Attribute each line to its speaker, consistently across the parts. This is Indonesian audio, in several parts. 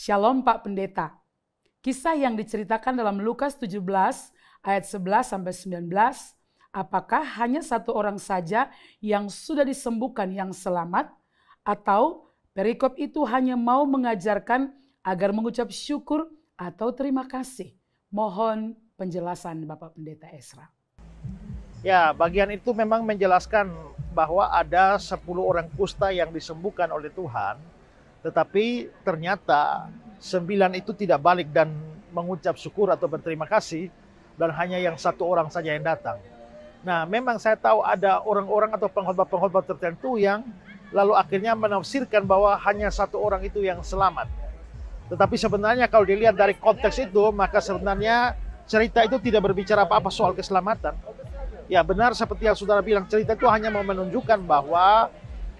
Speaker 1: Shalom Pak Pendeta. Kisah yang diceritakan dalam Lukas 17 ayat 11-19, apakah hanya satu orang saja yang sudah disembuhkan yang selamat? Atau perikop itu hanya mau mengajarkan agar mengucap syukur atau terima kasih? Mohon penjelasan Bapak Pendeta Ezra.
Speaker 2: Ya, bagian itu memang menjelaskan bahwa ada 10 orang kusta yang disembuhkan oleh Tuhan, tetapi ternyata 9 itu tidak balik dan mengucap syukur atau berterima kasih, dan hanya yang satu orang saja yang datang. Nah, memang saya tahu ada orang-orang atau pengkhotbah-pengkhotbah tertentu yang lalu akhirnya menafsirkan bahwa hanya satu orang itu yang selamat. Tetapi sebenarnya kalau dilihat dari konteks itu, maka sebenarnya cerita itu tidak berbicara apa-apa soal keselamatan. Ya benar seperti yang saudara bilang, cerita itu hanya mau menunjukkan bahwa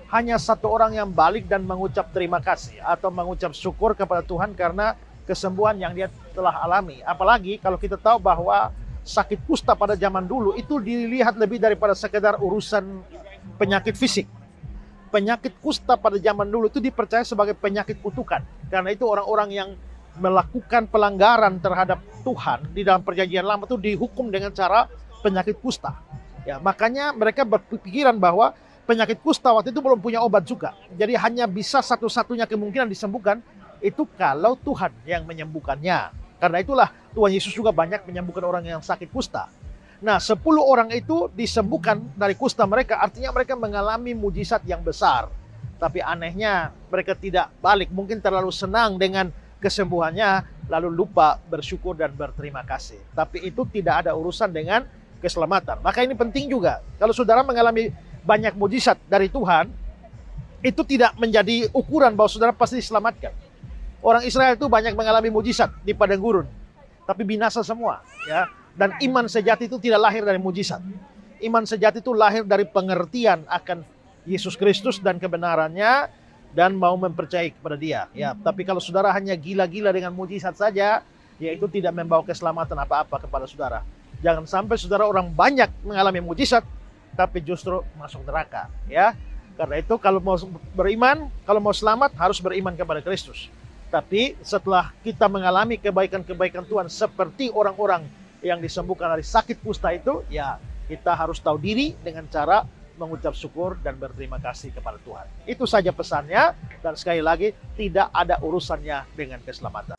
Speaker 2: hanya satu orang yang balik dan mengucap terima kasih atau mengucap syukur kepada Tuhan karena kesembuhan yang dia telah alami. Apalagi kalau kita tahu bahwa sakit kusta pada zaman dulu itu dilihat lebih daripada sekedar urusan penyakit fisik. Penyakit kusta pada zaman dulu itu dipercaya sebagai penyakit kutukan. Karena itu orang-orang yang melakukan pelanggaran terhadap Tuhan di dalam perjanjian lama itu dihukum dengan cara penyakit kusta. Ya, makanya mereka berpikiran bahwa penyakit kusta waktu itu belum punya obat juga. Jadi hanya bisa satu-satunya kemungkinan disembuhkan itu kalau Tuhan yang menyembuhkannya. Karena itulah Tuhan Yesus juga banyak menyembuhkan orang yang sakit kusta. Nah, 10 orang itu disembuhkan dari kusta mereka, artinya mereka mengalami mujizat yang besar. Tapi anehnya mereka tidak balik, mungkin terlalu senang dengan kesembuhannya, lalu lupa bersyukur dan berterima kasih. Tapi itu tidak ada urusan dengan keselamatan. Maka ini penting juga. Kalau saudara mengalami banyak mujizat dari Tuhan, itu tidak menjadi ukuran bahwa saudara pasti diselamatkan. Orang Israel itu banyak mengalami mujizat di padang gurun, tapi binasa semua. Ya. Dan iman sejati itu tidak lahir dari mujizat. Iman sejati itu lahir dari pengertian akan Yesus Kristus dan kebenarannya, dan mau mempercayai kepada Dia. Ya. Tapi kalau saudara hanya gila-gila dengan mujizat saja, ya itu tidak membawa keselamatan apa-apa kepada saudara. Jangan sampai saudara orang banyak mengalami mujizat, tapi justru masuk neraka. Ya, karena itu kalau mau beriman, kalau mau selamat harus beriman kepada Kristus. Tapi setelah kita mengalami kebaikan-kebaikan Tuhan seperti orang-orang yang disembuhkan dari sakit kusta itu, ya kita harus tahu diri dengan cara mengucap syukur dan berterima kasih kepada Tuhan. Itu saja pesannya, dan sekali lagi tidak ada urusannya dengan keselamatan.